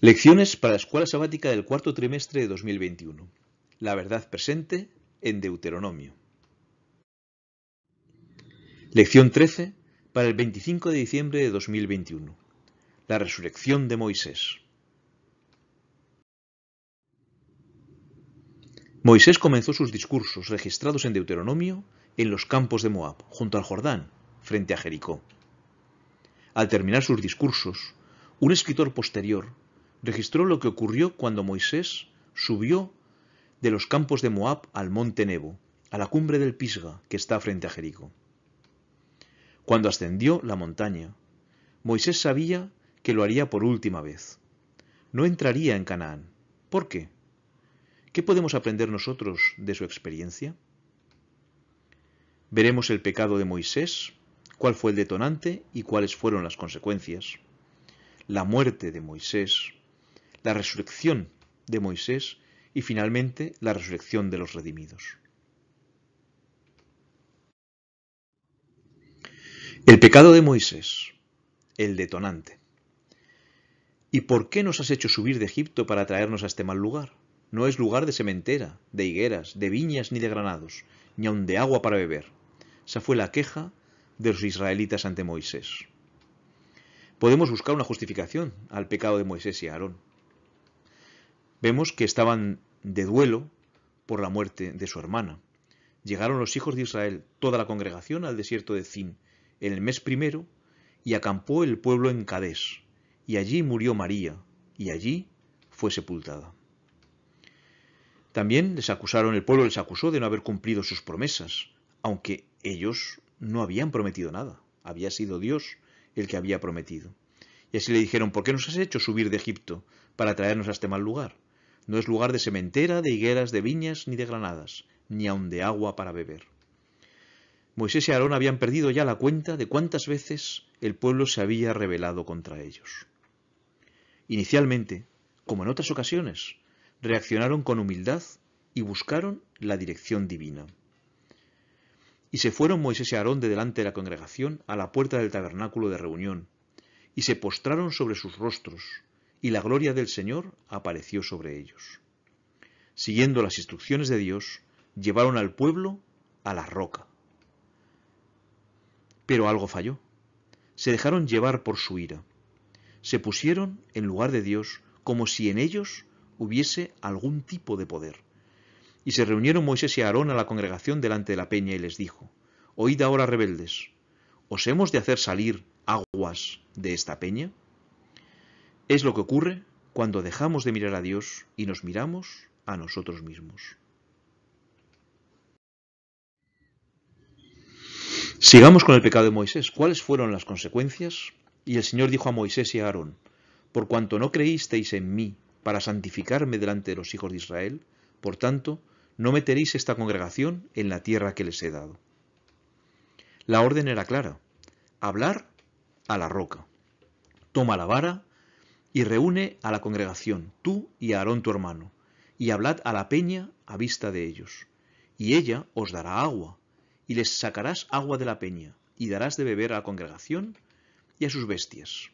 Lecciones para la Escuela Sabática del cuarto trimestre de 2021. La verdad presente en Deuteronomio. Lección 13 para el 25 de diciembre de 2021. La resurrección de Moisés. Moisés comenzó sus discursos registrados en Deuteronomio en los campos de Moab, junto al Jordán, frente a Jericó. Al terminar sus discursos, un escritor posterior registró lo que ocurrió cuando Moisés subió de los campos de Moab al monte Nebo, a la cumbre del Pisga, que está frente a Jericó. Cuando ascendió la montaña, Moisés sabía que lo haría por última vez. No entraría en Canaán. ¿Por qué? ¿Qué podemos aprender nosotros de su experiencia? Veremos el pecado de Moisés, cuál fue el detonante y cuáles fueron las consecuencias. La muerte de Moisés, la resurrección de Moisés y finalmente la resurrección de los redimidos. El pecado de Moisés, el detonante. ¿Y por qué nos has hecho subir de Egipto para traernos a este mal lugar? No es lugar de sementera, de higueras, de viñas ni de granados, ni aun de agua para beber. Esa fue la queja de los israelitas ante Moisés. Podemos buscar una justificación al pecado de Moisés y Aarón. Vemos que estaban de duelo por la muerte de su hermana. Llegaron los hijos de Israel, toda la congregación, al desierto de Zin, en el mes primero, y acampó el pueblo en Cadés, y allí murió María, y allí fue sepultada. También el pueblo les acusó de no haber cumplido sus promesas, aunque ellos no habían prometido nada, había sido Dios el que había prometido. Y así le dijeron: ¿por qué nos has hecho subir de Egipto para traernos a este mal lugar? No es lugar de sementera, de higueras, de viñas ni de granadas, ni aun de agua para beber. Moisés y Aarón habían perdido ya la cuenta de cuántas veces el pueblo se había rebelado contra ellos. Inicialmente, como en otras ocasiones, reaccionaron con humildad y buscaron la dirección divina. Y se fueron Moisés y Aarón de delante de la congregación a la puerta del tabernáculo de reunión, y se postraron sobre sus rostros, y la gloria del Señor apareció sobre ellos. Siguiendo las instrucciones de Dios, llevaron al pueblo a la roca. Pero algo falló. Se dejaron llevar por su ira. Se pusieron en lugar de Dios como si en ellos hubiese algún tipo de poder. Y se reunieron Moisés y Aarón a la congregación delante de la peña y les dijo: «Oíd ahora, rebeldes, ¿os hemos de hacer salir aguas de esta peña?» Es lo que ocurre cuando dejamos de mirar a Dios y nos miramos a nosotros mismos. Sigamos con el pecado de Moisés. ¿Cuáles fueron las consecuencias? Y el Señor dijo a Moisés y a Aarón: «Por cuanto no creísteis en mí para santificarme delante de los hijos de Israel, por tanto, no meteréis esta congregación en la tierra que les he dado». La orden era clara: hablar a la roca. Toma la vara y reúne a la congregación, tú y Aarón tu hermano, y hablad a la peña a vista de ellos, y ella os dará agua, y les sacarás agua de la peña, y darás de beber a la congregación y a sus bestias.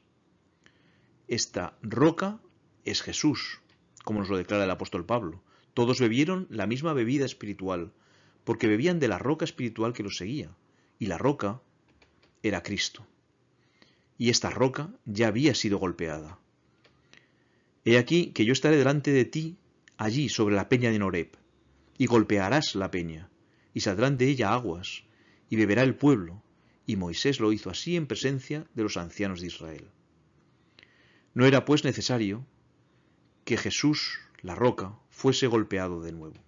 Esta roca es Jesús, como nos lo declara el apóstol Pablo. Todos bebieron la misma bebida espiritual, porque bebían de la roca espiritual que los seguía, y la roca era Cristo. Y esta roca ya había sido golpeada. He aquí que yo estaré delante de ti allí sobre la peña de Horeb, y golpearás la peña, y saldrán de ella aguas, y beberá el pueblo. Y Moisés lo hizo así en presencia de los ancianos de Israel. No era pues necesario que Jesús, la roca, fuese golpeado de nuevo.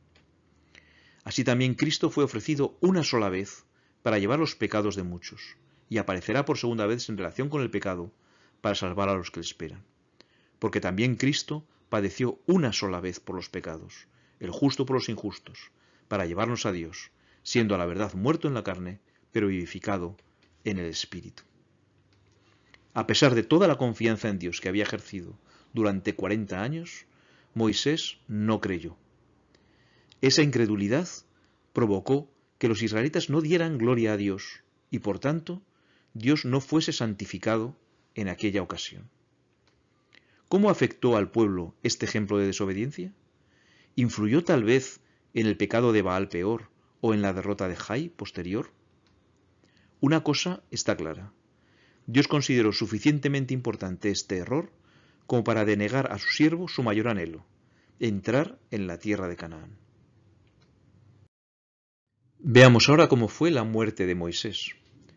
Así también Cristo fue ofrecido una sola vez para llevar los pecados de muchos, y aparecerá por segunda vez en relación con el pecado para salvar a los que le esperan. Porque también Cristo padeció una sola vez por los pecados, el justo por los injustos, para llevarnos a Dios, siendo a la verdad muerto en la carne, pero vivificado en el Espíritu. A pesar de toda la confianza en Dios que había ejercido durante 40 años, Moisés no creyó. Esa incredulidad provocó que los israelitas no dieran gloria a Dios y, por tanto, Dios no fuese santificado en aquella ocasión. ¿Cómo afectó al pueblo este ejemplo de desobediencia? ¿Influyó tal vez en el pecado de Baal peor o en la derrota de Jai posterior? Una cosa está clara. Dios consideró suficientemente importante este error como para denegar a su siervo su mayor anhelo, entrar en la tierra de Canaán. Veamos ahora cómo fue la muerte de Moisés.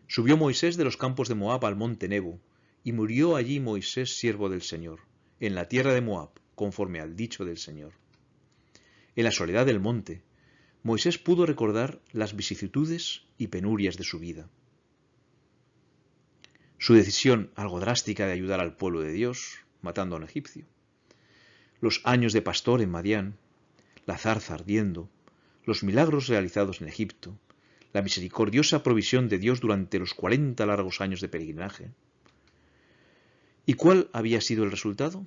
Subió Moisés de los campos de Moab al monte Nebo, y murió allí Moisés, siervo del Señor, en la tierra de Moab, conforme al dicho del Señor. En la soledad del monte, Moisés pudo recordar las vicisitudes y penurias de su vida. Su decisión algo drástica de ayudar al pueblo de Dios, matando a un egipcio. Los años de pastor en Madián, la zarza ardiendo, los milagros realizados en Egipto, la misericordiosa provisión de Dios durante los 40 largos años de peregrinaje. ¿Y cuál había sido el resultado?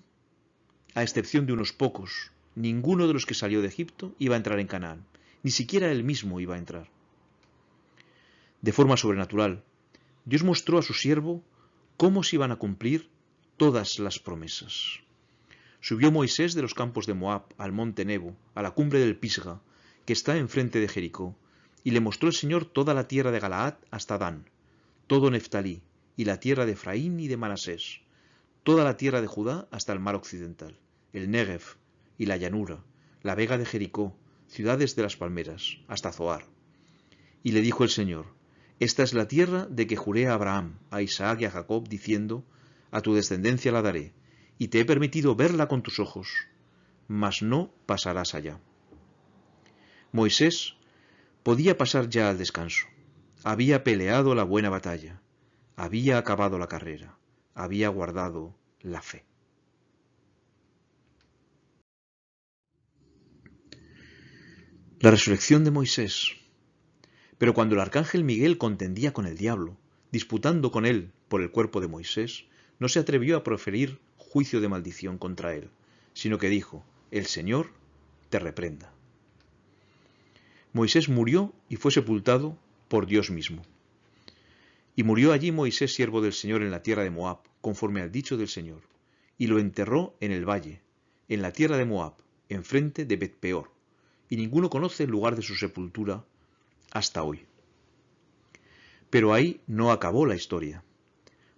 A excepción de unos pocos, ninguno de los que salió de Egipto iba a entrar en Canaán, ni siquiera él mismo iba a entrar. De forma sobrenatural, Dios mostró a su siervo cómo se iban a cumplir todas las promesas. Subió Moisés de los campos de Moab al monte Nebo, a la cumbre del Pisga, que está enfrente de Jericó, y le mostró el Señor toda la tierra de Galaad hasta Dan, todo Neftalí, y la tierra de Efraín y de Manasés, toda la tierra de Judá hasta el mar occidental, el Negev y la llanura, la vega de Jericó, ciudades de las palmeras, hasta Zoar. Y le dijo el Señor: esta es la tierra de que juré a Abraham, a Isaac y a Jacob, diciendo: a tu descendencia la daré, y te he permitido verla con tus ojos, mas no pasarás allá. Moisés podía pasar ya al descanso. Había peleado la buena batalla, había acabado la carrera, había guardado la fe. La resurrección de Moisés. Pero cuando el arcángel Miguel contendía con el diablo, disputando con él por el cuerpo de Moisés, no se atrevió a proferir juicio de maldición contra él, sino que dijo: el Señor te reprenda. Moisés murió y fue sepultado por Dios mismo. Y murió allí Moisés, siervo del Señor, en la tierra de Moab, conforme al dicho del Señor, y lo enterró en el valle, en la tierra de Moab, enfrente de Bet-peor, y ninguno conoce el lugar de su sepultura hasta hoy. Pero ahí no acabó la historia.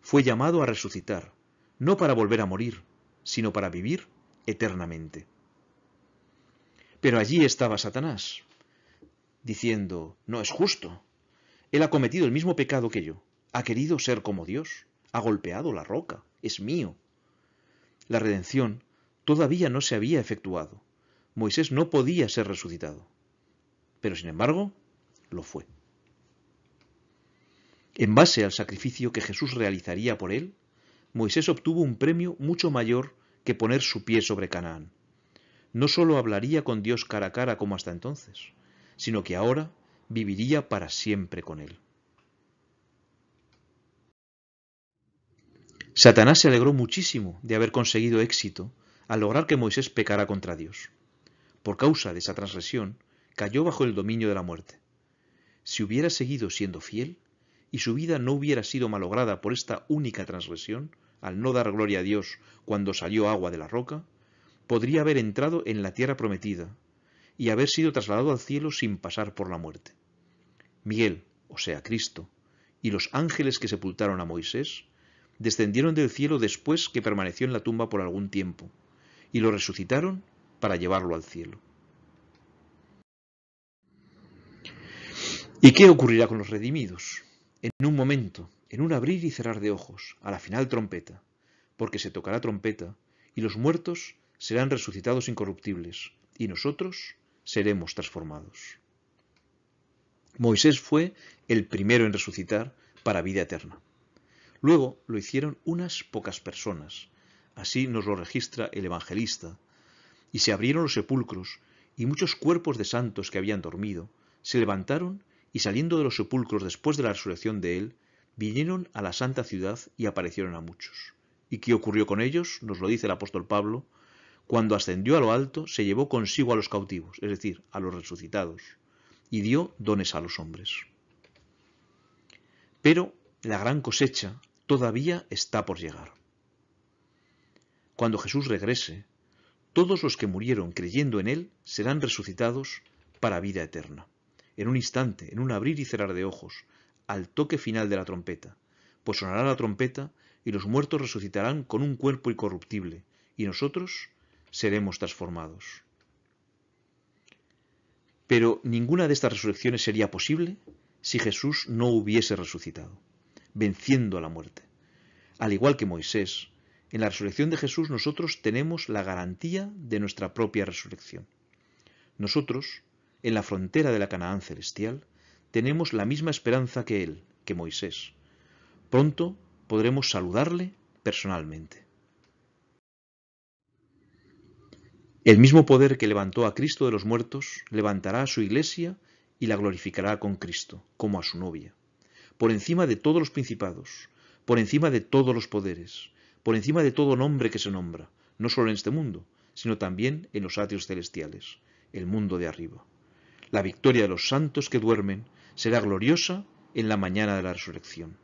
Fue llamado a resucitar, no para volver a morir, sino para vivir eternamente. Pero allí estaba Satanás, diciendo: no es justo. Él ha cometido el mismo pecado que yo, ha querido ser como Dios, ha golpeado la roca, es mío. La redención todavía no se había efectuado. Moisés no podía ser resucitado. Pero sin embargo, lo fue. En base al sacrificio que Jesús realizaría por él, Moisés obtuvo un premio mucho mayor que poner su pie sobre Canaán. No solo hablaría con Dios cara a cara como hasta entonces, sino que ahora viviría para siempre con él. Satanás se alegró muchísimo de haber conseguido éxito al lograr que Moisés pecara contra Dios. Por causa de esa transgresión, cayó bajo el dominio de la muerte. Si hubiera seguido siendo fiel, y su vida no hubiera sido malograda por esta única transgresión, al no dar gloria a Dios cuando salió agua de la roca, podría haber entrado en la tierra prometida y haber sido trasladado al cielo sin pasar por la muerte. Miguel, o sea Cristo, y los ángeles que sepultaron a Moisés, descendieron del cielo después que permaneció en la tumba por algún tiempo, y lo resucitaron para llevarlo al cielo. ¿Y qué ocurrirá con los redimidos? En un momento, en un abrir y cerrar de ojos, a la final trompeta, porque se tocará trompeta, y los muertos serán resucitados incorruptibles, y nosotros seremos transformados. Moisés fue el primero en resucitar para vida eterna. Luego lo hicieron unas pocas personas, así nos lo registra el evangelista, y se abrieron los sepulcros, y muchos cuerpos de santos que habían dormido se levantaron, y saliendo de los sepulcros después de la resurrección de él, vinieron a la santa ciudad y aparecieron a muchos. ¿Y qué ocurrió con ellos? Nos lo dice el apóstol Pablo: cuando ascendió a lo alto, se llevó consigo a los cautivos, es decir, a los resucitados, y dio dones a los hombres. Pero la gran cosecha todavía está por llegar. Cuando Jesús regrese, todos los que murieron creyendo en Él serán resucitados para vida eterna. En un instante, en un abrir y cerrar de ojos, al toque final de la trompeta, pues sonará la trompeta y los muertos resucitarán con un cuerpo incorruptible, y nosotros seremos transformados. Pero ninguna de estas resurrecciones sería posible si Jesús no hubiese resucitado, venciendo a la muerte. Al igual que Moisés, en la resurrección de Jesús nosotros tenemos la garantía de nuestra propia resurrección. Nosotros, en la frontera de la Canaán celestial, tenemos la misma esperanza que él, que Moisés. Pronto podremos saludarle personalmente. El mismo poder que levantó a Cristo de los muertos levantará a su iglesia y la glorificará con Cristo, como a su novia, por encima de todos los principados, por encima de todos los poderes, por encima de todo nombre que se nombra, no solo en este mundo, sino también en los atrios celestiales, el mundo de arriba. La victoria de los santos que duermen será gloriosa en la mañana de la resurrección.